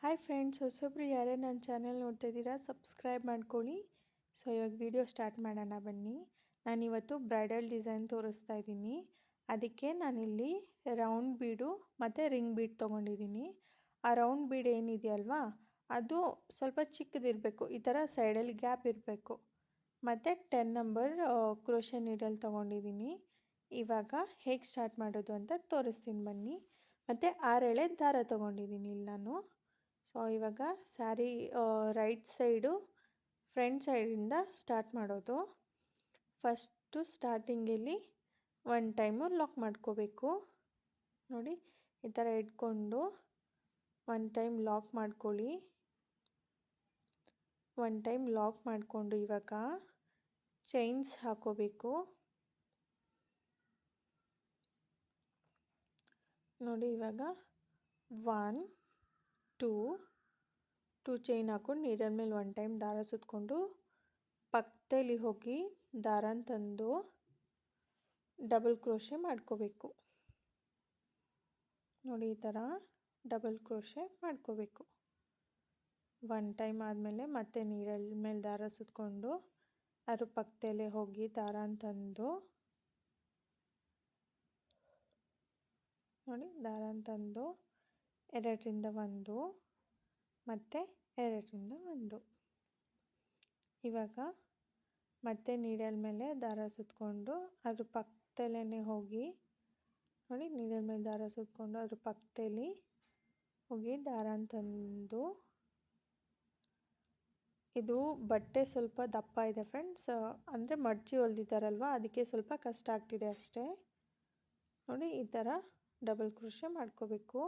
Hi friends, ಹೊಸೊಬ್ರು ಯಾರೇ ನನ್ನ channel ನೋಡ್ತಾ ಇದ್ದೀರಾ ಸಬ್ಸ್ಕ್ರೈಬ್ ಮಾಡ್ಕೊಳ್ಳಿ. ಸೊ ಇವಾಗ ವಿಡಿಯೋ ಸ್ಟಾರ್ಟ್ ಮಾಡೋಣ ಬನ್ನಿ. ನಾನಿವತ್ತು ಬ್ರೈಡಲ್ ಡಿಸೈನ್ ತೋರಿಸ್ತಾ ಇದ್ದೀನಿ. ಅದಕ್ಕೆ ನಾನಿಲ್ಲಿ ರೌಂಡ್ ಬೀಡು ಮತ್ತು ರಿಂಗ್ ಬೀಡ್ ತೊಗೊಂಡಿದ್ದೀನಿ. ಆ ರೌಂಡ್ ಬೀಡ್ ಏನಿದೆಯಲ್ವಾ ಅದು ಸ್ವಲ್ಪ ಚಿಕ್ಕದಿರಬೇಕು, ಈ ಥರ ಸೈಡಲ್ಲಿ ಗ್ಯಾಪ್ ಇರಬೇಕು. ಮತ್ತು 10 ನಂಬರ್ ಕ್ರೋಶೆ ನೀಡಲ್ ತೊಗೊಂಡಿದ್ದೀನಿ. ಇವಾಗ ಹೇಗೆ ಸ್ಟಾರ್ಟ್ ಮಾಡೋದು ಅಂತ ತೋರಿಸ್ತೀನಿ ಬನ್ನಿ. ಮತ್ತು 6 ಎಳೆ ದಾರ ತೊಗೊಂಡಿದ್ದೀನಿ ಇಲ್ಲಿ ನಾನು. ಸೊ ಇವಾಗ ಸ್ಯಾರಿ ರೈಟ್ ಸೈಡು ಫ್ರಂಟ್ ಸೈಡಿಂದ ಸ್ಟಾರ್ಟ್ ಮಾಡೋದು. ಫಸ್ಟು ಸ್ಟಾರ್ಟಿಂಗಲ್ಲಿ 1 ಟೈಮು ಲಾಕ್ ಮಾಡ್ಕೋಬೇಕು. ನೋಡಿ, ಈ ಥರ ಇಟ್ಕೊಂಡು 1 ಟೈಮ್ ಲಾಕ್ ಮಾಡ್ಕೊಳ್ಳಿ. 1 ಟೈಮ್ ಲಾಕ್ ಮಾಡಿಕೊಂಡು ಇವಾಗ ಚೈನ್ಸ್ ಹಾಕೋಬೇಕು. ನೋಡಿ, ಇವಾಗ 1 2 ಚೈನ್ ಹಾಕ್ಕೊಂಡು ನೀಡಲ್ ಮೇಲೆ 1 ಟೈಮ್ ದಾರ ಸುತ್ತಕೊಂಡು ಪಕ್ಕದಲ್ಲಿ ಹೋಗಿ ದಾರನ ತಂದು ಡಬಲ್ ಕ್ರೋಶೆ ಮಾಡ್ಕೋಬೇಕು. ನೋಡಿ, ಈ ಥರ ಡಬಲ್ ಕ್ರೋಶೆ ಮಾಡ್ಕೋಬೇಕು. 1 ಟೈಮ್ ಆದಮೇಲೆ ಮತ್ತೆ ನೀಡಲ್ ಮೇಲೆ ದಾರ ಸುತ್ತಕೊಂಡು ಅದ್ರ ಪಕ್ಕದಲ್ಲೇ ಹೋಗಿ ದಾರನ ತಂದು ನೋಡಿ, ದಾರನ ತಂದು 2ರಿಂದ 1 ಮತ್ತು 2ರಿಂದ 1. ಇವಾಗ ಮತ್ತೆ ನೀಡಲ್ ಮೇಲೆ ದಾರ ಸುತ್ತಕೊಂಡು ಅದ್ರ ಪಕ್ಕದಲ್ಲೇ ಹೋಗಿ ನೋಡಿ, ನೀಡಲ್ ಮೇಲೆ ದಾರ ಸುತ್ತಕೊಂಡು ಅದ್ರ ಪಕ್ಕದಲ್ಲಿ ಹೋಗಿ ದಾರನ ತಂದು, ಇದು ಬಟ್ಟೆ ಸ್ವಲ್ಪ ದಪ್ಪ ಇದೆ ಫ್ರೆಂಡ್ಸ್, ಅಂದರೆ ಮಡ್ಚಿ ಹೊಲ್ದಿದ್ದಾರಲ್ವ ಅದಕ್ಕೆ ಸ್ವಲ್ಪ ಕಷ್ಟ ಆಗ್ತಿದೆ ಅಷ್ಟೇ. ನೋಡಿ, ಈ ಥರ ಡಬಲ್ ಕ್ರೋಶೆ ಮಾಡ್ಕೋಬೇಕು.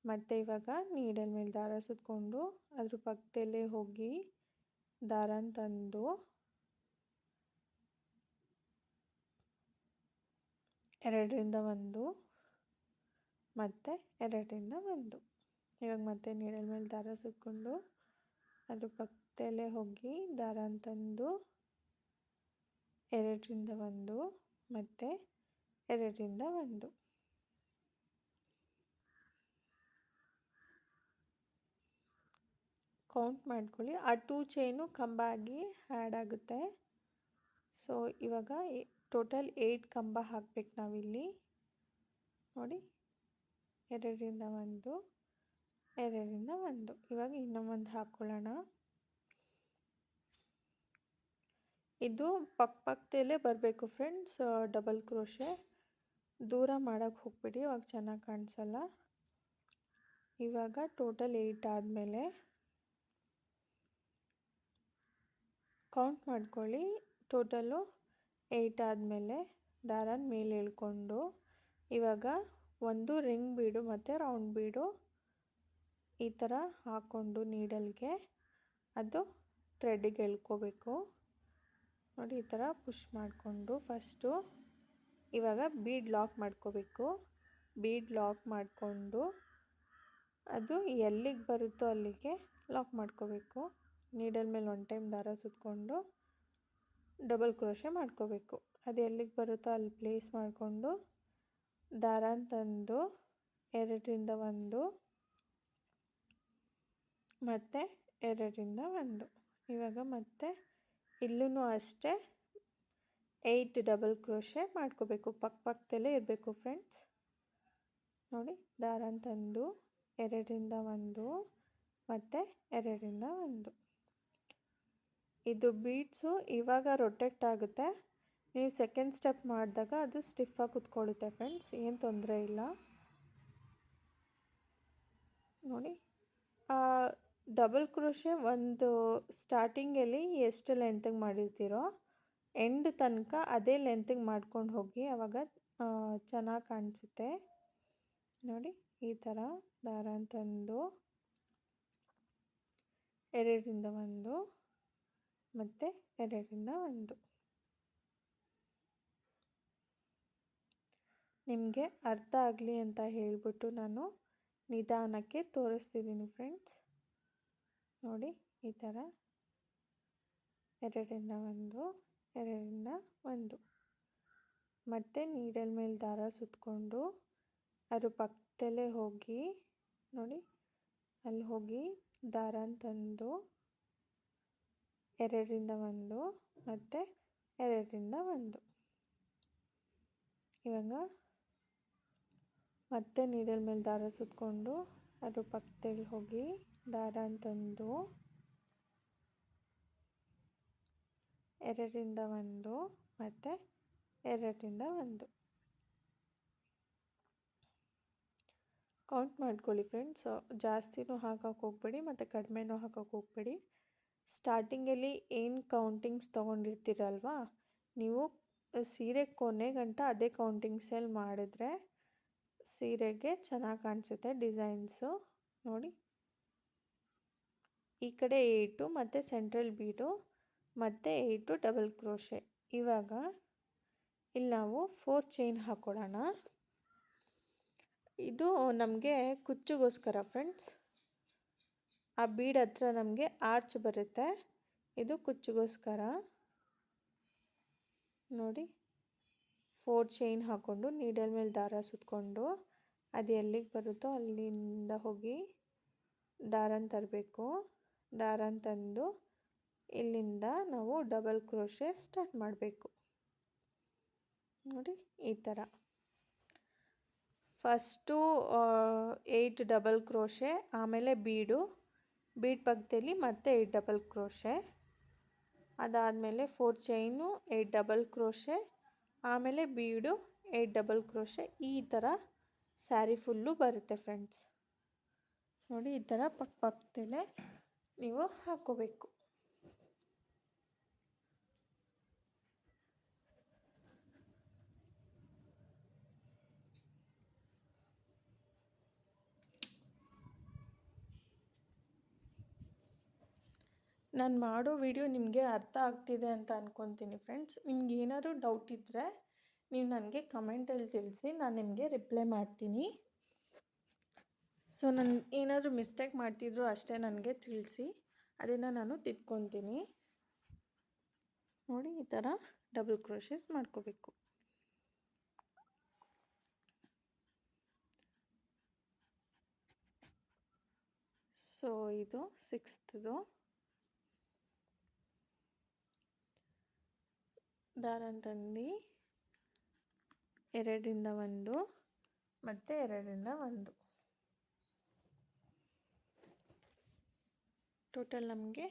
ಮತ್ತು ಇವಾಗ ನೀಡಲ್ ಮೇಲೆ ದಾರ ಸುತ್ತಕೊಂಡು ಅದ್ರ ಪಕ್ಕದಲ್ಲೇ ಹೋಗಿ ದಾರನ ತಂದು 2ರಿಂದ 1 ಮತ್ತು 2ರಿಂದ 1. ಇವಾಗ ಮತ್ತೆ ನೀಡಲ್ ಮೇಲೆ ದಾರ ಸುತ್ತಕೊಂಡು ಅದ್ರ ಪಕ್ಕದಲ್ಲೇ ಹೋಗಿ ದಾರನ ತಂದು 2ರಿಂದ 1 ಮತ್ತು 2ರಿಂದ 1. ಕೌಂಟ್ ಮಾಡ್ಕೊಳ್ಳಿ. ಆ 2 ಚೈನು ಕಂಬ ಆಗಿ ಆ್ಯಡ್ ಆಗುತ್ತೆ. ಸೊ ಇವಾಗ ಟೋಟಲ್ 8 ಕಂಬ ಹಾಕ್ಬೇಕು ನಾವಿಲ್ಲಿ. ನೋಡಿ, 2ರಿಂದ 1 2ರಿಂದ 1. ಇವಾಗ ಇನ್ನೊಂದು ಹಾಕ್ಕೊಳ್ಳೋಣ. ಇದು ಪಕ್ಕದಲ್ಲೇ ಬರಬೇಕು ಫ್ರೆಂಡ್ಸ್. ಡಬಲ್ ಕ್ರೋಶೆ ದೂರ ಮಾಡೋಕ್ಕೆ ಹೋಗ್ಬಿಡಿ, ಅವಾಗ ಚೆನ್ನಾಗಿ ಕಾಣಿಸಲ್ಲ. ಇವಾಗ ಟೋಟಲ್ 8 ಆದಮೇಲೆ ಕೌಂಟ್ ಮಾಡ್ಕೊಳ್ಳಿ. ಟೋಟಲು 8 ಆದಮೇಲೆ ದಾರನ ಮೇಲೆ ಎಳ್ಕೊಂಡು ಇವಾಗ ಒಂದು ರಿಂಗ್ ಬೀಡು ಮತ್ತು ರೌಂಡ್ ಬೀಡು ಈ ಥರ ಹಾಕ್ಕೊಂಡು ನೀಡಲ್ಗೆ ಅದು ಥ್ರೆಡ್ಡಿಗೆ ಎಳ್ಕೋಬೇಕು. ನೋಡಿ, ಈ ಥರ ಪುಷ್ ಮಾಡಿಕೊಂಡು ಫಸ್ಟು ಇವಾಗ ಬೀಡ್ ಲಾಕ್ ಮಾಡ್ಕೋಬೇಕು. ಬೀಡ್ ಲಾಕ್ ಮಾಡಿಕೊಂಡು ಅದು ಎಲ್ಲಿಗೆ ಬರುತ್ತೋ ಅಲ್ಲಿಗೆ ಲಾಕ್ ಮಾಡ್ಕೋಬೇಕು. ನೀಡಲ್ ಮೇಲೆ 1 ಟೈಮ್ ದಾರ ಸುತ್ತಕೊಂಡು ಡಬಲ್ ಕ್ರೋಶೆ ಮಾಡ್ಕೋಬೇಕು. ಅದು ಎಲ್ಲಿಗೆ ಬರುತ್ತೋ ಅಲ್ಲಿ ಪ್ಲೇಸ್ ಮಾಡಿಕೊಂಡು ದಾರನ ತಂದು 2ರಿಂದ 1 ಮತ್ತು 2ರಿಂದ 1. ಇವಾಗ ಮತ್ತೆ ಇಲ್ಲೂ ಅಷ್ಟೇ 8 ಡಬಲ್ ಕ್ರೋಶೆ ಮಾಡ್ಕೋಬೇಕು. ಪಕ್ಕದಲ್ಲೇ ಇರಬೇಕು ಫ್ರೆಂಡ್ಸ್. ನೋಡಿ, ದಾರನ ತಂದು 2ರಿಂದ 1 ಮತ್ತು 2ರಿಂದ 1. ಇದು ಬೀಡ್ಸು ಇವಾಗ ರೊಟೇಟ್ ಆಗುತ್ತೆ. ನೀವು ಸೆಕೆಂಡ್ ಸ್ಟೆಪ್ ಮಾಡಿದಾಗ ಅದು ಸ್ಟಿಫಾಗಿ ಕುತ್ಕೊಳ್ಳುತ್ತೆ ಫ್ರೆಂಡ್ಸ್, ಏನು ತೊಂದರೆ ಇಲ್ಲ. ನೋಡಿ, ಡಬಲ್ ಕ್ರೋಶೆ ಒಂದು ಸ್ಟಾರ್ಟಿಂಗಲ್ಲಿ ಎಷ್ಟು ಲೆಂತಿಗೆ ಮಾಡಿರ್ತೀರೋ ಎಂಡ್ ತನಕ ಅದೇ ಲೆಂತಿಗೆ ಮಾಡ್ಕೊಂಡು ಹೋಗಿ, ಆವಾಗ ಚೆನ್ನಾಗಿ ಕಾಣಿಸುತ್ತೆ. ನೋಡಿ, ಈ ಥರ ದಾರನ ತಂದು 2ರಿಂದ 1 ಮತ್ತು 2ರಿಂದ 1. ನಿಮಗೆ ಅರ್ಥ ಆಗಲಿ ಅಂತ ಹೇಳಿಬಿಟ್ಟು ನಾನು ನಿಧಾನಕ್ಕೆ ತೋರಿಸ್ತಿದ್ದೀನಿ ಫ್ರೆಂಡ್ಸ್. ನೋಡಿ, ಈ ಥರ 2ರಿಂದ 1 2ರಿಂದ 1 ಮತ್ತು ನೀಡಲ್ ಮೇಲೆ ದಾರ ಸುತ್ತಕೊಂಡು ಅದ್ರ ಪಕ್ಕದಲ್ಲೇ ಹೋಗಿ ನೋಡಿ ಅಲ್ಲಿ ಹೋಗಿ ದಾರನ ತಂದು 2ರಿಂದ 1 ಮತ್ತು 2ರಿಂದ 1. ಇವಾಗ ಮತ್ತೆ ನೀಡಲ್ ಮೇಲೆ ದಾರ ಸುತ್ತಕೊಂಡು ಅದ್ರ ಪಕ್ಕದಲ್ಲಿ ಹೋಗಿ ದಾರನ ತಂದು 2ರಿಂದ 1 ಮತ್ತು 2ರಿಂದ 1 ಕೌಂಟ್ ಮಾಡ್ಕೊಳ್ಳಿ ಫ್ರೆಂಡ್ಸ್. ಜಾಸ್ತಿನೂ ಹಾಕಕ್ಕೆ ಹೋಗಬೇಡಿ ಮತ್ತು ಕಡಿಮೆನೂ ಹಾಕಕ್ಕೆ ಹೋಗಬೇಡಿ. ಸ್ಟಾರ್ಟಿಂಗಲ್ಲಿ ಏನು ಕೌಂಟಿಂಗ್ಸ್ ತೊಗೊಂಡಿರ್ತೀರಲ್ವ, ನೀವು ಸೀರೆ ಕೊನೆ ಗಂಟ ಅದೇ ಕೌಂಟಿಂಗ್ಸಲ್ಲಿ ಮಾಡಿದ್ರೆ ಸೀರೆಗೆ ಚೆನ್ನಾಗಿ ಕಾಣಿಸುತ್ತೆ ಡಿಸೈನ್ಸು. ನೋಡಿ, ಈ ಕಡೆ 8 ಮತ್ತು ಸೆಂಟ್ರಲ್ ಬೀಡು ಮತ್ತು 8 ಡಬಲ್ ಕ್ರೋಶೆ. ಇವಾಗ ಇಲ್ಲಿ ನಾವು 4 ಚೈನ್ ಹಾಕ್ಕೊಳ್ಳೋಣ. ಇದು ನಮಗೆ ಕುಚ್ಚಿಗೋಸ್ಕರ ಫ್ರೆಂಡ್ಸ್. ಆ ಬೀಡ್ ಹತ್ರ ನಮಗೆ ಆರ್ಚ್ ಬರುತ್ತೆ, ಇದು ಕುಚ್ಚಿಗೋಸ್ಕರ. ನೋಡಿ, 4 ಚೈನ್ ಹಾಕ್ಕೊಂಡು ನೀಡಲ್ ಮೇಲೆ ದಾರ ಸುತ್ತಕೊಂಡು ಅದು ಎಲ್ಲಿಗೆ ಬರುತ್ತೋ ಅಲ್ಲಿಂದ ಹೋಗಿ ದಾರನ ತರಬೇಕು. ದಾರನ ತಂದು ಇಲ್ಲಿಂದ ನಾವು ಡಬಲ್ ಕ್ರೋಶೆ ಸ್ಟಾರ್ಟ್ ಮಾಡಬೇಕು. ನೋಡಿ, ಈ ಥರ ಫಸ್ಟು 8 ಡಬಲ್ ಕ್ರೋಶೆ, ಆಮೇಲೆ ಬೀಡ್ ಪಕ್ಕದಲ್ಲಿ ಮತ್ತೆ 8 ಡಬಲ್ ಕ್ರೋಶೆ, ಅದಾದಮೇಲೆ 4 ಚೈನು 8 ಡಬಲ್ ಕ್ರೋಶೆ, ಆಮೇಲೆ ಬೀಡು 8 ಡಬಲ್ ಕ್ರೋಶೆ. ಈ ಥರ ಸ್ಯಾರಿ ಫುಲ್ಲು ಬರುತ್ತೆ ಫ್ರೆಂಡ್ಸ್. ನೋಡಿ, ಈ ಥರ ಪಕ್ಕದಲ್ಲೇ ನೀವು ಹಾಕ್ಕೋಬೇಕು. ನಾನು ಮಾಡೋ ವಿಡಿಯೋ ನಿಮಗೆ ಅರ್ಥ ಆಗ್ತಿದೆ ಅಂತ ಅಂದ್ಕೊತೀನಿ ಫ್ರೆಂಡ್ಸ್. ನಿಮ್ಗೆ ಏನಾದರೂ ಡೌಟ್ ಇದ್ದರೆ ನೀವು ನನಗೆ ಕಮೆಂಟಲ್ಲಿ ತಿಳಿಸಿ, ನಾನು ನಿಮಗೆ ರಿಪ್ಲೈ ಮಾಡ್ತೀನಿ. ಸೊ ನಾನು ಏನಾದರೂ ಮಿಸ್ಟೇಕ್ ಮಾಡ್ತಿದ್ರು ಅಷ್ಟೇ ನನಗೆ ತಿಳಿಸಿ, ಅದನ್ನು ನಾನು ತಿದ್ಕೊತೀನಿ. ನೋಡಿ, ಈ ಥರ ಡಬಲ್ ಕ್ರೋಶಸ್ ಮಾಡ್ಕೋಬೇಕು. ಸೊ ಇದು 6th ದಾರನ ತಂದು 2ರಿಂದ 1 ಮತ್ತು 2ರಿಂದ 1 ಟೋಟಲ್ ನಮಗೆ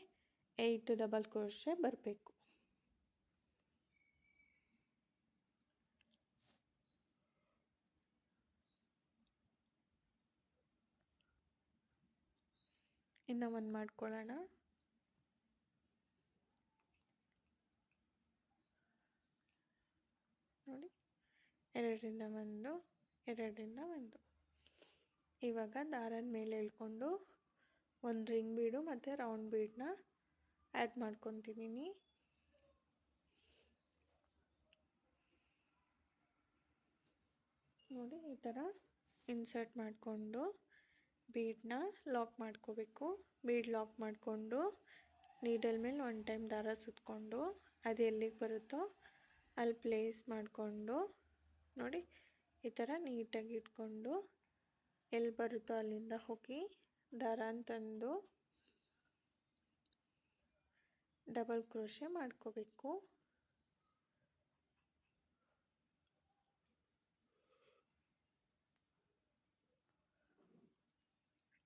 8 ಡಬಲ್ ಕ್ರೋಶೆ ಬರಬೇಕು. ಇನ್ನು ಒಂದು ಮಾಡ್ಕೊಳ್ಳೋಣ. ನೋಡಿ, 2ರಿಂದ 1 2ರಿಂದ 1. ಇವಾಗ ದಾರನ ಮೇಲೆ ಎಳ್ಕೊಂಡು ಒಂದು ರಿಂಗ್ ಬೀಡು ಮತ್ತು ರೌಂಡ್ ಬೀಡನ್ನ ಆ್ಯಡ್ ಮಾಡ್ಕೊತಿದ್ದೀನಿ. ನೋಡಿ, ಈ ಥರ ಇನ್ಸರ್ಟ್ ಮಾಡಿಕೊಂಡು ಬೀಡನ್ನ ಲಾಕ್ ಮಾಡ್ಕೋಬೇಕು. ಬೀಡ್ ಲಾಕ್ ಮಾಡಿಕೊಂಡು ನೀಡಲ್ ಮೇಲೆ 1 ಟೈಮ್ ದಾರ ಸುತ್ತಕೊಂಡು ಅದು ಎಲ್ಲಿಗೆ ಬರುತ್ತೋ ಅಲ್ಲಿ ಪ್ಲೇಸ್ ಮಾಡಿಕೊಂಡು ನೋಡಿ, ಈ ಥರ ನೀಟಾಗಿ ಇಟ್ಕೊಂಡು ಎಲ್ಲಿ ಬರುತ್ತೋ ಅಲ್ಲಿಂದ ಹೋಗಿ ದಾರನ ತಂದು ಡಬಲ್ ಕ್ರೋಶೆ ಮಾಡ್ಕೋಬೇಕು.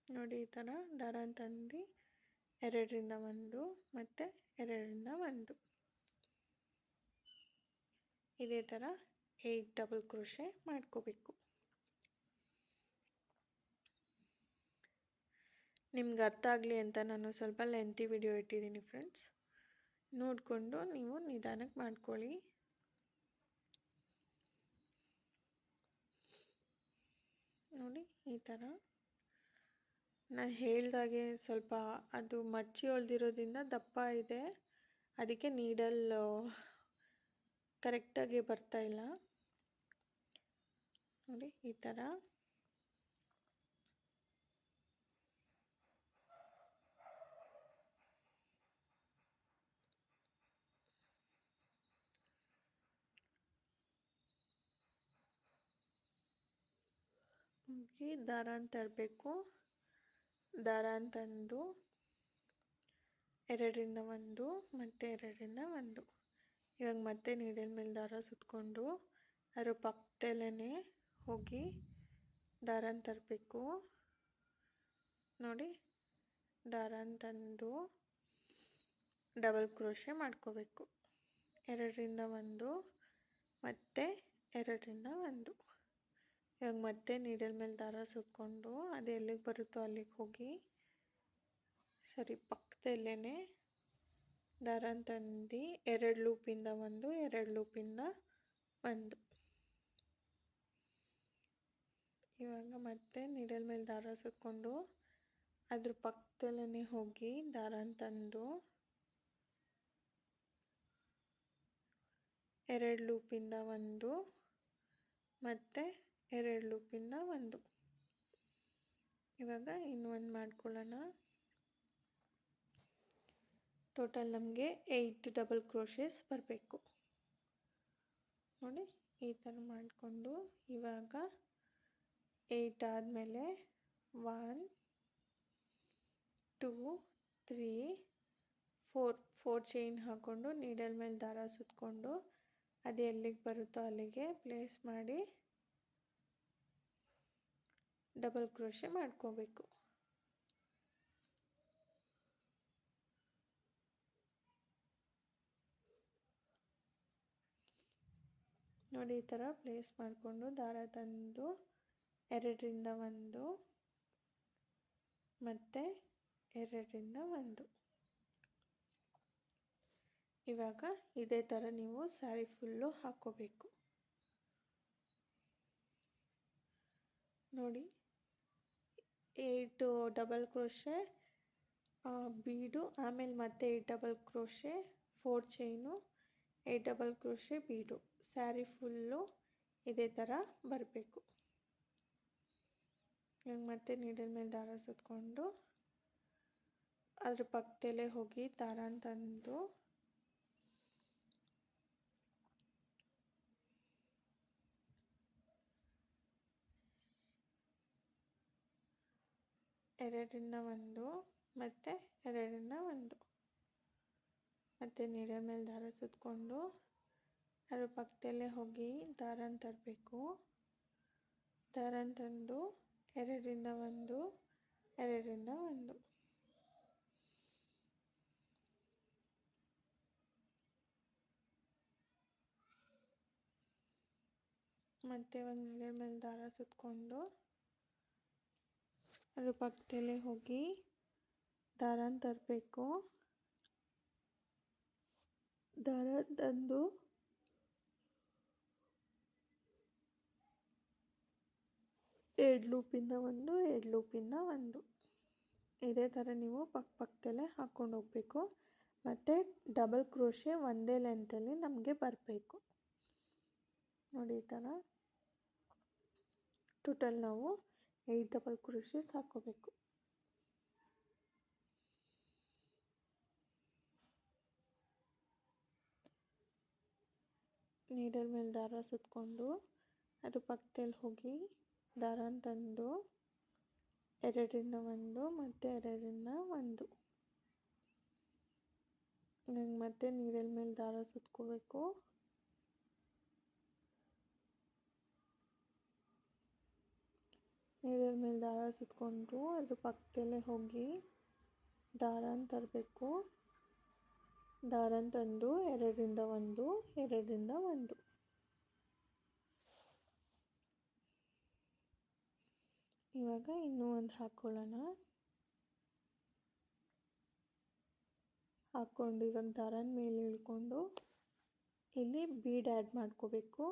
ನೋಡಿ, ಈ ಥರ ದಾರನ ತಂದು 2ರಿಂದ 1 ಮತ್ತು 2ರಿಂದ 1 ಇದೇ ಥರ 8 ಡಬಲ್ ಕ್ರೋಶೆ ಮಾಡ್ಕೋಬೇಕು. ನಿಮ್ಗೆ ಅರ್ಥ ಆಗಲಿ ಅಂತ ನಾನು ಸ್ವಲ್ಪ ಲೆಂತಿ ವಿಡಿಯೋ ಇಟ್ಟಿದ್ದೀನಿ ಫ್ರೆಂಡ್ಸ್. ನೋಡಿಕೊಂಡು ನೀವು ನಿಧಾನಕ್ಕೆ ಮಾಡ್ಕೊಳ್ಳಿ. ನೋಡಿ, ಈ ಥರ ನಾನು ಹೇಳ್ದಾಗೆ ಸ್ವಲ್ಪ ಅದು ಮಡ್ಚಿ ಹೊಲ್ದಿರೋದ್ರಿಂದ ದಪ್ಪ ಇದೆ, ಅದಕ್ಕೆ ನೀಡಲ್ ಕರೆಕ್ಟಾಗಿ ಬರ್ತಾಯಿಲ್ಲ. ನೋಡಿ, ಈ ಥರ ಹೋಗಿ ದಾರನ ತರಬೇಕು. ದಾರ ತಂದು 2ರಿಂದ 1 ಮತ್ತು 2ರಿಂದ 1. ಇವಾಗ ಮತ್ತೆ ನೀಡಲ್ ಮೇಲೆ ದಾರ ಸುತ್ಕೊಂಡು ಅದ್ರ ಪಕ್ಕದಲ್ಲೇ ಹೋಗಿ ದಾರ ತರಬೇಕು. ನೋಡಿ, ದಾರ ತಂದು ಡಬಲ್ ಕ್ರೋಶೆ ಮಾಡ್ಕೋಬೇಕು. 2ರಿಂದ 1 ಮತ್ತು 2ರಿಂದ 1. ಇವಾಗ ಮತ್ತೆ ನೀಡಲ್ ಮೇಲೆ ದಾರ ಸುತ್ಕೊಂಡು ಅದು ಎಲ್ಲಿಗೆ ಬರುತ್ತೋ ಅಲ್ಲಿಗೆ ಹೋಗಿ ಸರಿ ಪಕ್ಕದಲ್ಲೇ ದಾರ ತಂದು 2 ಲೂಪಿಂದ 1, 2 ಲೂಪಿಂದ 1. ಇವಾಗ ಮತ್ತೆ ನೀಡಲ್ ಮೇಲೆ ದಾರ ಸುತ್ಕೊಂಡು ಅದ್ರ ಪಕ್ಕದಲ್ಲೇ ಹೋಗಿ ದಾರ ತಂದು 2 ಲೂಪಿಂದ 1 ಮತ್ತು 2 ಲೂಪಿಂದ 1. ಇವಾಗ ಇನ್ನೊಂದು ಮಾಡ್ಕೊಳ್ಳೋಣ. ಟೋಟಲ್ ನಮಗೆ 8 ಡಬಲ್ ಕ್ರೋಶಸ್ ಬರಬೇಕು. ನೋಡಿ, ಈ ಥರ ಮಾಡಿಕೊಂಡು ಇವಾಗ 8 ಆದಮೇಲೆ 1 2 3 4 ಚೈನ್ ಹಾಕ್ಕೊಂಡು ನೀಡಲ್ ಮೇಲೆ ದಾರ ಸುತ್ಕೊಂಡು ಅದು ಎಲ್ಲಿಗೆ ಬರುತ್ತೋ ಅಲ್ಲಿಗೆ ಪ್ಲೇಸ್ ಮಾಡಿ ಡಬಲ್ ಕ್ರೋಶೆ ಮಾಡ್ಕೋಬೇಕು. ನೋಡಿ, ಈ ಥರ ಪ್ಲೇಸ್ ಮಾಡಿಕೊಂಡು ದಾರ ತಂದು 2ರಿಂದ 1 ಮತ್ತು 2ರಿಂದ 1. ಇವಾಗ ಇದೇ ಥರ ನೀವು ಸ್ಯಾರಿ ಫುಲ್ಲು ಹಾಕ್ಕೋಬೇಕು. ನೋಡಿ, 8 ಡಬಲ್ ಕ್ರೋಶೆ ಬೀಡು, ಆಮೇಲೆ ಮತ್ತೆ 8 double crochet 4 chain, 8 double crochet ಬೀಡು. ಸ್ಯಾರಿ ಫುಲ್ಲು ಇದೇ ಥರ ಬರಬೇಕು. ಇವಾಗ ಮತ್ತೆ ನೀಡಲ್ ಮೇಲೆ ದಾರ ಸುತ್ಕೊಂಡು ಅದ್ರ ಪಕ್ಕದಲ್ಲೇ ಹೋಗಿ ದಾರ ತಂದು 2ರಿಂದ 1 ಮತ್ತು 2ರಿಂದ 1 ಮತ್ತು ನೀಡಲ್ ಮೇಲೆ ದಾರ ಸುತ್ಕೊಂಡು ಅದ್ರ ಪಕ್ಕದಲ್ಲೇ ಹೋಗಿ ದಾರ ತರಬೇಕು. ದಾರ ತಂದು 2ರಿಂದ 1 2ರಿಂದ 1. ಮತ್ತೆ ಒಂದು ನೀಡಲ್ ಮೇಲೆ ದಾರ ಸುತ್ಕೊಂಡು ಅದ್ರ ಪಕ್ಕದಲ್ಲೇ ಹೋಗಿ ದಾರ ತರಬೇಕು. ದಾರ ತಂದು 2 ಲೂಪಿಂದ 1, 2 ಲೂಪಿಂದ 1. ಇದೇ ಥರ ನೀವು ಪಕ್ಕದಲ್ಲೇ ಹಾಕ್ಕೊಂಡು ಹೋಗಬೇಕು. ಮತ್ತು ಡಬಲ್ ಕ್ರೋಶೆ ಒಂದೇ ಲೆಂತಲ್ಲಿ ನಮಗೆ ಬರಬೇಕು. ನೋಡಿ, ಈ ಥರ ಟೋಟಲ್ ನಾವು 8 ಡಬಲ್ ಕ್ರೋಶಸ್ ಹಾಕ್ಕೋಬೇಕು. ನೀಡಲ್ ಮೇಲೆ ದಾರ ಸುತ್ಕೊಂಡು ಅದ್ರ ಪಕ್ಕದಲ್ಲಿ ಹೋಗಿ ದಾರ ತಂದು 2ರಿಂದ 1 ಮತ್ತು 2ರಿಂದ 1. ಮತ್ತೆ ನೀಡಲ್ ಮೇಲೆ ದಾರ ಸುತ್ಕೋಬೇಕು. ನೀಡಲ್ ಮೇಲೆ ದಾರ ಸುತ್ಕೊಂಡು ಅದ್ರ ಪಕ್ಕದಲ್ಲೇ ಹೋಗಿ ದಾರ ತರಬೇಕು. ದಾರ ತಂದು 2ರಿಂದ 1 2ರಿಂದ 1. ಇವಾಗ ಇನ್ನೂ ಒಂದು ಹಾಕ್ಕೊಳ್ಳೋಣ. ಹಾಕ್ಕೊಂಡು ಇವಾಗ ದಾರನ ಮೇಲೆ ಇಳ್ಕೊಂಡು ಇಲ್ಲಿ ಬೀಡ್ ಆ್ಯಡ್ ಮಾಡ್ಕೋಬೇಕು.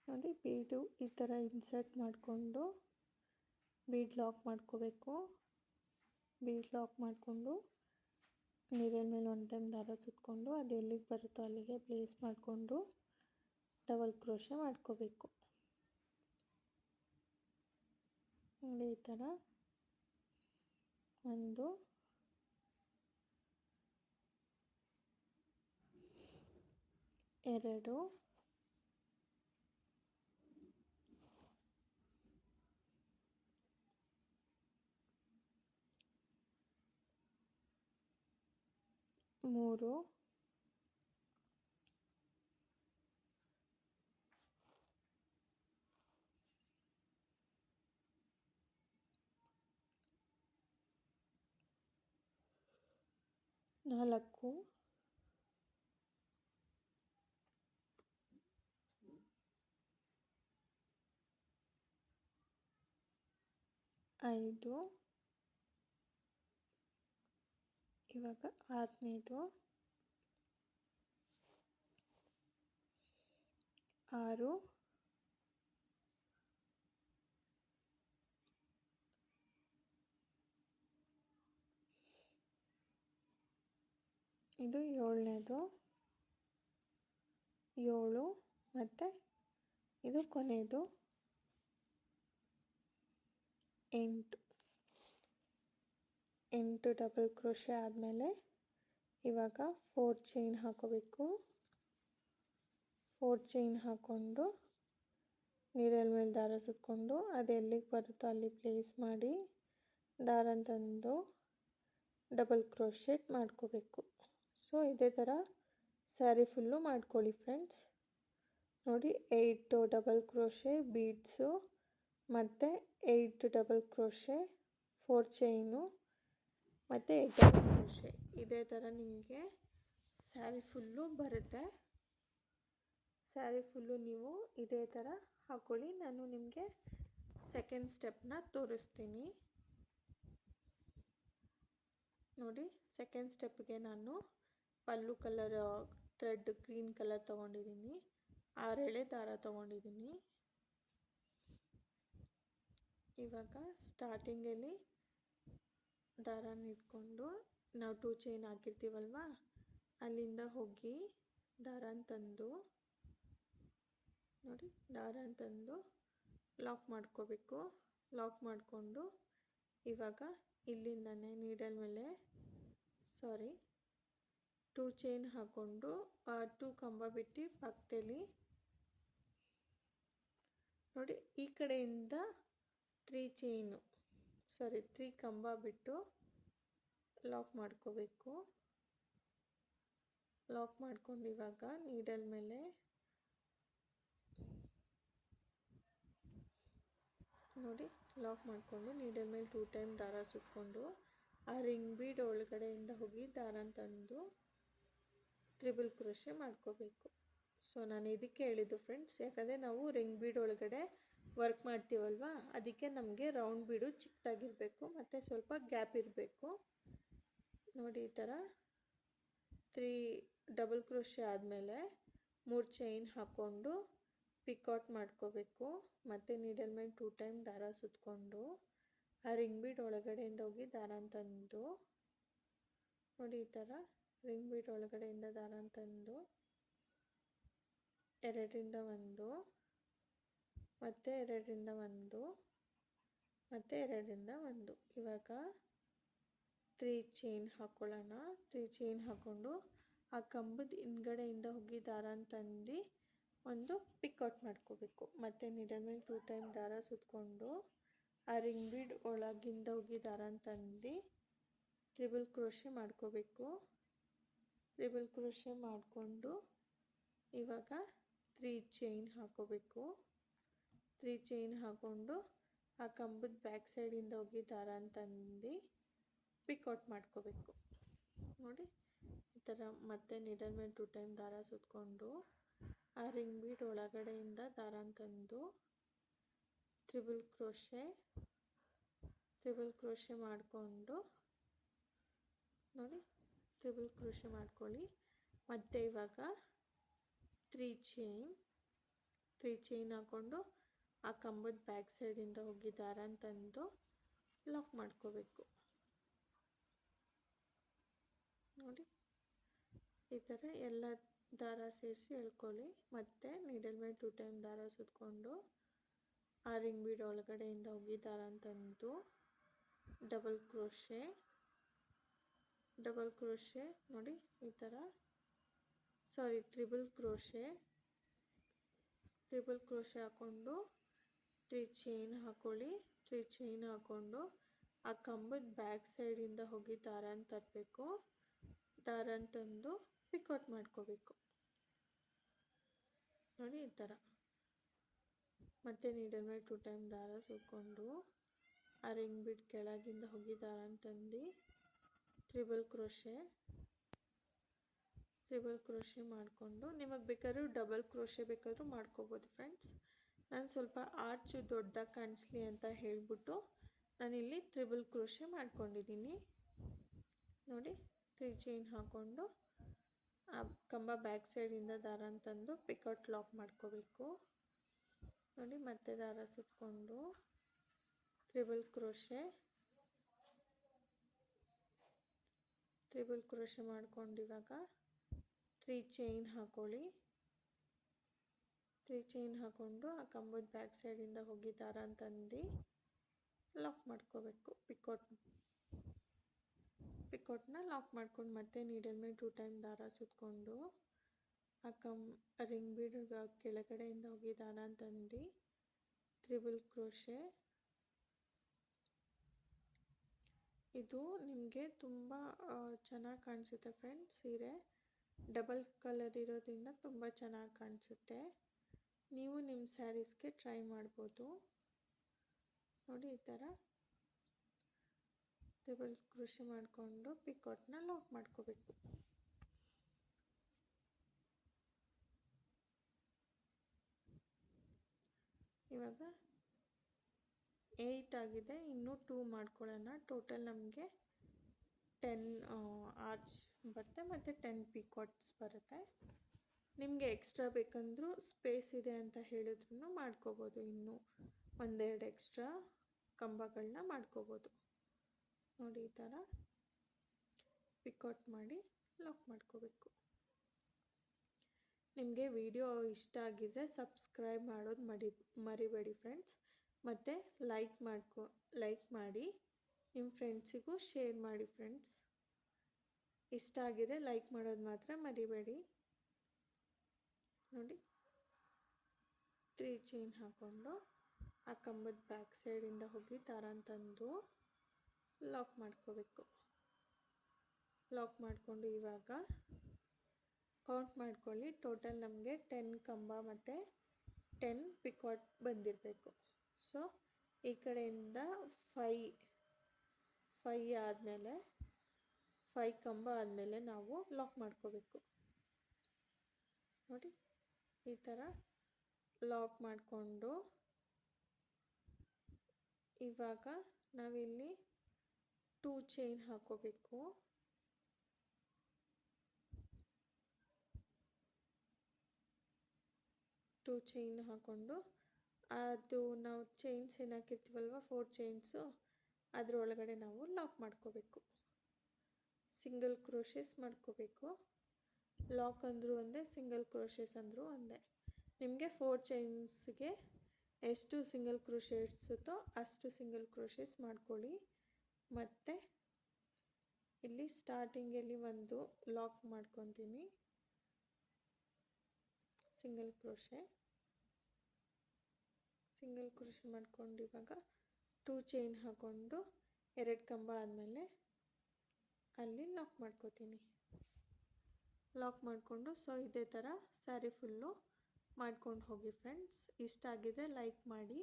ನೋಡಿ, ಬೀಡು ಈ ಥರ ಇನ್ಸರ್ಟ್ ಮಾಡಿಕೊಂಡು ಬೀಡ್ ಲಾಕ್ ಮಾಡ್ಕೋಬೇಕು. ಬೀಡ್ ಲಾಕ್ ಮಾಡಿಕೊಂಡು ನೀಡಲ್ ಮೇಲೆ ಒಂದು ಟೈಮ್ ದಾರ ಸುತ್ಕೊಂಡು ಅದು ಎಲ್ಲಿಗೆ ಬರುತ್ತೋ ಅಲ್ಲಿಗೆ ಪ್ಲೇಸ್ ಮಾಡಿಕೊಂಡು ಡಬಲ್ ಕ್ರೋಶೆ ಮಾಡ್ಕೋಬೇಕು. ನೋಡಿ, ಈ ಥರ 1 2 2 3 4 5 ಇವಾಗ 6ನೇದು 6 ಇದು 7ನೇದು 7 ಮತ್ತು ಇದು ಕೊನೆಯದು 8 ಡಬಲ್ ಕ್ರೋಶೆ ಆದಮೇಲೆ ಇವಾಗ 4 ಚೈನ್ ಹಾಕೋಬೇಕು. 4 ಚೈನ್ ಹಾಕ್ಕೊಂಡು ನೀಡಲ್ ಮೇಲೆ ದಾರ ಸುತ್ತಕೊಂಡು ಅದು ಎಲ್ಲಿಗೆ ಬರುತ್ತೋ ಅಲ್ಲಿ ಪ್ಲೇಸ್ ಮಾಡಿ ದಾರನ ತಂದು ಡಬಲ್ ಕ್ರೋಶೆಟ್ ಮಾಡ್ಕೋಬೇಕು. ಸೊ ಇದೇ ಥರ ಸ್ಯಾರಿ ಫುಲ್ಲು ಮಾಡ್ಕೊಳ್ಳಿ ಫ್ರೆಂಡ್ಸ್. ನೋಡಿ 8 ಡಬಲ್ ಕ್ರೋಶೆ ಬೀಡ್ಸು ಮತ್ತು 8 ಡಬಲ್ ಕ್ರೋಶೆ 4 ಚೈನು ಮತ್ತು 8 ಡಬಲ್ ಕ್ರೋಶೆ ಇದೇ ಥರ ನಿಮಗೆ ಸ್ಯಾರಿ ಫುಲ್ಲು ಬರುತ್ತೆ. ಸ್ಯಾರಿ ಫುಲ್ಲು ನೀವು ಇದೇ ಥರ ಹಾಕ್ಕೊಳ್ಳಿ. ನಾನು ನಿಮಗೆ ಸೆಕೆಂಡ್ ಸ್ಟೆಪ್ನ ತೋರಿಸ್ತೀನಿ ನೋಡಿ. ಸೆಕೆಂಡ್ ಸ್ಟೆಪ್ಗೆ ನಾನು ಪಲ್ಲು ಕಲರ್ ಥ್ರೆಡ್ ಗ್ರೀನ್ ಕಲರ್ ತೊಗೊಂಡಿದ್ದೀನಿ. 6 ಎಳೆ ದಾರ ತೊಗೊಂಡಿದ್ದೀನಿ. ಇವಾಗ ಸ್ಟಾರ್ಟಿಂಗಲ್ಲಿ ದಾರನ ಇಟ್ಕೊಂಡು ನಾವು 2 ಚೈನ್ ಹಾಕಿರ್ತೀವಲ್ವ ಅಲ್ಲಿಂದ ಹೋಗಿ ದಾರನ ತಂದು ನೋಡಿ ದಾರನ ತಂದು ಲಾಕ್ ಮಾಡ್ಕೋಬೇಕು. ಲಾಕ್ ಮಾಡಿಕೊಂಡು ಇವಾಗ ಇಲ್ಲಿಂದನೇ ನೀಡಲ್ ಮೇಲೆ 2 ಚೈನ್ ಹಾಕ್ಕೊಂಡು 2 ಕಂಬ ಬಿಟ್ಟು ಪಕ್ಕದಲ್ಲಿ ನೋಡಿ ಈ ಕಡೆಯಿಂದ 3 ಕಂಬ ಬಿಟ್ಟು ಲಾಕ್ ಮಾಡ್ಕೋಬೇಕು. ಲಾಕ್ ಮಾಡ್ಕೊಂಡು ಇವಾಗ ನೀಡಲ್ ಮೇಲೆ ನೋಡಿ ಲಾಕ್ ಮಾಡಿಕೊಂಡು ನೀಡಲ್ ಮೇಲೆ 2 ಟೈಮ್ ದಾರ ಸುತ್ತಕೊಂಡು ಆ ರಿಂಗ್ ಬೀಡ್ ಒಳಗಡೆಯಿಂದ ಹೋಗಿ ದಾರನ ತಂದು ತ್ರಿಬಲ್ ಕ್ರೋಶೆ ಮಾಡ್ಕೋಬೇಕು. ಸೊ ನಾನು ಇದಕ್ಕೆ ಹೇಳಿದ್ದು ಫ್ರೆಂಡ್ಸ್, ಯಾಕಂದರೆ ನಾವು ರಿಂಗ್ ಬೀಡ್ ಒಳಗಡೆ ವರ್ಕ್ ಮಾಡ್ತೀವಲ್ವ ಅದಕ್ಕೆ ನಮಗೆ ರೌಂಡ್ ಬೀಡು ಚಿಕ್ಕದಾಗಿರಬೇಕು ಮತ್ತು ಸ್ವಲ್ಪ ಗ್ಯಾಪ್ ಇರಬೇಕು. ನೋಡಿ ಈ ಥರ 3 ಡಬಲ್ ಕ್ರೋಶೆ ಆದಮೇಲೆ 3 ಚೈನ್ ಹಾಕ್ಕೊಂಡು ಪಿಕಾಟ್ ಮಾಡ್ಕೋಬೇಕು. ಮತ್ತು ನೀಡಲ್ ಮೇಲೆ 2 ಟೈಮ್ ದಾರ ಸುತ್ತಕೊಂಡು ಆ ರಿಂಗ್ ಬೀಡ್ ಒಳಗಡೆಯಿಂದ ಹೋಗಿ ದಾರನ ತಂದು ನೋಡಿ ಈ ಥರ ರಿಂಗ್ ಬೀಡ್ ಒಳಗಡೆಯಿಂದ ದಾರನ ತಂದು 2ರಿಂದ 1 ಮತ್ತು 2ರಿಂದ 1 ಮತ್ತು 2ರಿಂದ 1 ಇವಾಗ 3 ಚೈನ್ ಹಾಕ್ಕೊಳ್ಳೋಣ. 3 ಚೈನ್ ಹಾಕ್ಕೊಂಡು ಆ ಕಂಬದ ಹಿಂದ್ಗಡೆಯಿಂದ ಹೋಗಿ ದಾರನ ತಂದು ಒಂದು ಪಿಕಾಟ್ ಮಾಡ್ಕೋಬೇಕು. ಮತ್ತು ನೀಡಲ್ ಮೇಲೆ 2 ಟೈಮ್ ದಾರ ಸುತ್ತಕೊಂಡು ಆ ರಿಂಗ್ ಬೀಡ್ ಒಳಗಿಂದ ಹೋಗಿ ದಾರನ ತಂದು ತ್ರಿಬಲ್ ಕ್ರೋಶೆ ಮಾಡ್ಕೋಬೇಕು. ತ್ರಿಬಲ್ ಕ್ರೋಶೆ ಮಾಡಿಕೊಂಡು ಇವಾಗ 3 ಚೈನ್ ಹಾಕೋಬೇಕು. 3 ಚೈನ್ ಹಾಕ್ಕೊಂಡು ಆ ಕಂಬದ ಬ್ಯಾಕ್ ಸೈಡಿಂದ ಹೋಗಿ ದಾರನ ತಂದು ಪಿಕಾಟ್ ಮಾಡ್ಕೋಬೇಕು. ನೋಡಿ ಈ ಥರ ಮತ್ತೆ ನೀಡಲ್ ಮೇಲೆ 2 ಟೈಮ್ ದಾರ ಸುತ್ತಕೊಂಡು ಆ ರಿಂಗ್ ಬೀಡ್ ಒಳಗಡೆಯಿಂದ ದಾರನ ತಂದು ತ್ರಿಬಲ್ ಕ್ರೋಶೆ ಮಾಡಿಕೊಂಡು ನೋಡಿ ತ್ರಿಬಲ್ ಕ್ರೋಶೆ ಮಾಡ್ಕೊಳ್ಳಿ. ಮತ್ತು ಇವಾಗ 3 ಚೈನ್ ಹಾಕ್ಕೊಂಡು ಆ ಕಂಬದ ಬ್ಯಾಕ್ ಸೈಡಿಂದ ಹೋಗಿ ದಾರನ ತಂದು ಲಾಕ್ ಮಾಡ್ಕೋಬೇಕು. ನೋಡಿ ಈ ಥರ ಎಲ್ಲ ದಾರ ಸೇರಿಸಿ ಎಳ್ಕೊಳ್ಳಿ. ಮತ್ತು ನೀಡಲ್ ಮೇಲೆ 2 ಟೈಮ್ ದಾರ ಸುತ್ತಕೊಂಡು ಆ ರಿಂಗ್ ಬೀಡ್ ಒಳಗಡೆಯಿಂದ ಹೋಗಿ ದಾರನ ತಂದು ಡಬಲ್ ಕ್ರೋಶೆ ನೋಡಿ ಈ ಥರ ಟ್ರಿಬಲ್ ಕ್ರೋಶೆ ಹಾಕ್ಕೊಂಡು 3 ಚೈನ್ ಹಾಕೊಳ್ಳಿ. 3 ಚೈನ್ ಹಾಕ್ಕೊಂಡು ಆ ಕಂಬದ ಬ್ಯಾಕ್ ಸೈಡಿಂದ ಹೋಗಿ ದಾರನ ತರಬೇಕು. ದಾರನ ತಂದು ಪಿಕೌಟ್ ಮಾಡ್ಕೋಬೇಕು ನೋಡಿ ಈ ಥರ. ಮತ್ತೆ ನೀಡಲ್ ಮೇಲೆ 2 ಟೈಮ್ ದಾರ ಸುತ್ಕೊಂಡು ಆ ರಿಂಗ್ ಬಿಟ್ಟು ಕೆಳಗಿಂದ ಹೋಗಿ ದಾರನ ತಂದು ಟ್ರಿಬಲ್ ಕ್ರೋಶೆ ಮಾಡಿಕೊಂಡು, ನಿಮಗೆ ಬೇಕಾದ್ರೂ ಡಬಲ್ ಕ್ರೋಶೆ ಬೇಕಾದ್ರೂ ಮಾಡ್ಕೋಬೋದು ಫ್ರೆಂಡ್ಸ್. ನಾನು ಸ್ವಲ್ಪ ಆರ್ಚ್ ದೊಡ್ಡದಾಗಿ ಕಾಣಿಸ್ಲಿ ಅಂತ ಹೇಳಿಬಿಟ್ಟು ನಾನಿಲ್ಲಿ ಟ್ರಿಬಲ್ ಕ್ರೋಶೆ ಮಾಡ್ಕೊಂಡಿದ್ದೀನಿ ನೋಡಿ. 3 ಚೈನ್ ಹಾಕ್ಕೊಂಡು ಆ ಕಂಬ ಬ್ಯಾಕ್ ಸೈಡಿಂದ ದಾರನ ತಂದು ಪಿಕೌಟ್ ಲಾಕ್ ಮಾಡ್ಕೋಬೇಕು ನೋಡಿ. ಮತ್ತೆ ದಾರ ಸುತ್ಕೊಂಡು ಟ್ರಿಬಲ್ ಕ್ರೋಶೆ ಮಾಡ್ಕೊಂಡು ಇವಾಗ 3 ಚೈನ್ ಹಾಕೊಳ್ಳಿ. 3 ಚೈನ್ ಹಾಕ್ಕೊಂಡು ಆ ಕಂಬದ ಬ್ಯಾಕ್ ಸೈಡಿಂದ ಹೋಗಿ ದಾರನ ತಂದು ಲಾಕ್ ಮಾಡ್ಕೋಬೇಕು. ಪಿಕೌಟ್ನ ಲಾಕ್ ಮಾಡ್ಕೊಂಡು ಮತ್ತೆ ನೀಡಲ್ ಮೇಲೆ 2 ಟೈಮ್ ದಾರ ಸುತ್ಕೊಂಡು ಆ ರಿಂಗ್ ಬೀಡ್ ಕೆಳಗಡೆಯಿಂದ ಹೋಗಿ ದಾರನ ತಂದು ಟ್ರಿಬಲ್ ಕ್ರೋಶೆ. ಇದು ನಿಮಗೆ ತುಂಬ ಚೆನ್ನಾಗಿ ಕಾಣಿಸುತ್ತೆ ಫ್ರೆಂಡ್ಸ್. ಸೀರೆ ಡಬಲ್ ಕಲರ್ ಇರೋದ್ರಿಂದ ತುಂಬ ಚೆನ್ನಾಗಿ ಕಾಣಿಸುತ್ತೆ. ನೀವು ನಿಮ್ಮ ಸ್ಯಾರೀಸ್ಗೆ ಟ್ರೈ ಮಾಡ್ಬೋದು ನೋಡಿ ಈ ಥರ. ಟ್ರಿಬಲ್ ಕ್ರೋಶೆ ಮಾಡಿಕೊಂಡು ಪಿಕೌಟ್ನ ಲಾಕ್ ಮಾಡ್ಕೋಬೇಕು. ಇವಾಗ 8 ಆಗಿದೆ, ಇನ್ನೂ 2 ಮಾಡ್ಕೊಳ್ಳೋಣ. ಟೋಟಲ್ ನಮಗೆ 10 ಆರ್ಚ್ ಬರುತ್ತೆ ಮತ್ತು 10 ಪಿಕಾಟ್ಸ್ ಬರುತ್ತೆ. ನಿಮಗೆ ಎಕ್ಸ್ಟ್ರಾ ಬೇಕಂದ್ರೂ ಸ್ಪೇಸ್ ಇದೆ ಅಂತ ಹೇಳಿದ್ರೂ ಮಾಡ್ಕೋಬೋದು. ಇನ್ನೂ ಒಂದೆರಡು ಎಕ್ಸ್ಟ್ರಾ ಕಂಬಗಳನ್ನ ಮಾಡ್ಕೋಬೋದು ನೋಡಿ ಈ ಥರ. ಪಿಕೌಟ್ ಮಾಡಿ ಲಾಕ್ ಮಾಡ್ಕೋಬೇಕು. ನಿಮಗೆ ವಿಡಿಯೋ ಇಷ್ಟ ಆಗಿದ್ದರೆ ಸಬ್ಸ್ಕ್ರೈಬ್ ಮಾಡೋದು ಮರಿಬೇಡಿ ಫ್ರೆಂಡ್ಸ್. ಮತ್ತು ಲೈಕ್ ಮಾಡಿ ನಿಮ್ಮ ಫ್ರೆಂಡ್ಸಿಗೂ ಶೇರ್ ಮಾಡಿ ಫ್ರೆಂಡ್ಸ್. ಇಷ್ಟ ಆಗಿದ್ರೆ ಲೈಕ್ ಮಾಡೋದು ಮಾತ್ರ ಮರಿಬೇಡಿ ನೋಡಿ. 3 ಚೈನ್ ಹಾಕ್ಕೊಂಡು ಆ ಕಂಬದ ಬ್ಯಾಕ್ ಸೈಡಿಂದ ಹೋಗಿ ದಾರನ ತಂದು ಲಾಕ್ ಮಾಡ್ಕೋಬೇಕು. ಲಾಕ್ ಮಾಡಿಕೊಂಡು ಇವಾಗ ಕೌಂಟ್ ಮಾಡ್ಕೊಳ್ಳಿ. ಟೋಟಲ್ ನಮಗೆ 10 ಕಂಬ ಮತ್ತು 10 ಪಿಕಾಟ್ ಬಂದಿರಬೇಕು. ಸೊ ಈ ಕಡೆಯಿಂದ 5 ಆದಮೇಲೆ 5 ಕಂಬ ಆದಮೇಲೆ ನಾವು ಲಾಕ್ ಮಾಡ್ಕೋಬೇಕು ನೋಡಿ ಈ ಥರ. ಲಾಕ್ ಮಾಡಿಕೊಂಡು ಇವಾಗ ನಾವಿಲ್ಲಿ 2 ಚೈನ್ ಹಾಕೋಬೇಕು. 2 ಚೈನ್ ಹಾಕ್ಕೊಂಡು ಅದು ನಾವು ಚೈನ್ಸ್ ಏನು ಹಾಕಿರ್ತೀವಲ್ವ 4 ಚೈನ್ಸು ಅದರೊಳಗಡೆ ನಾವು ಲಾಕ್ ಮಾಡ್ಕೋಬೇಕು. ಸಿಂಗಲ್ ಕ್ರೋಶೆಸ್ ಮಾಡ್ಕೋಬೇಕು. ಲಾಕ್ ಅಂದರೂ ಒಂದೇ, ಸಿಂಗಲ್ ಕ್ರೋಶೆಸ್ ಅಂದರೂ ಒಂದೇ. ನಿಮಗೆ 4 ಚೈನ್ಸ್ಗೆ ಎಷ್ಟು ಸಿಂಗಲ್ ಕ್ರೋಶೆಸ್ಸುತ್ತೋ ಅಷ್ಟು ಸಿಂಗಲ್ ಕ್ರೋಶೆಸ್ ಮಾಡ್ಕೊಳ್ಳಿ. ಮತ್ತು ಇಲ್ಲಿ ಸ್ಟಾರ್ಟಿಂಗಲ್ಲಿ ಒಂದು ಲಾಕ್ ಮಾಡ್ಕೊತೀನಿ ಸಿಂಗಲ್ ಕ್ರೋಶೆ ಮಾಡ್ಕೊಂಡು ಇವಾಗ 2 ಚೈನ್ ಹಾಕ್ಕೊಂಡು 2 ಕಂಬ ಆದಮೇಲೆ ಅಲ್ಲಿ ಲಾಕ್ ಮಾಡ್ಕೋತೀನಿ. ಲಾಕ್ ಮಾಡಿಕೊಂಡು ಸೊ ಇದೇ ಥರ ಸ್ಯಾರಿ ಫುಲ್ಲು ಮಾಡ್ಕೊಂಡು ಹೋಗಿ ಫ್ರೆಂಡ್ಸ್. ಇಷ್ಟ ಆಗಿದ್ರೆ ಲೈಕ್ ಮಾಡಿ,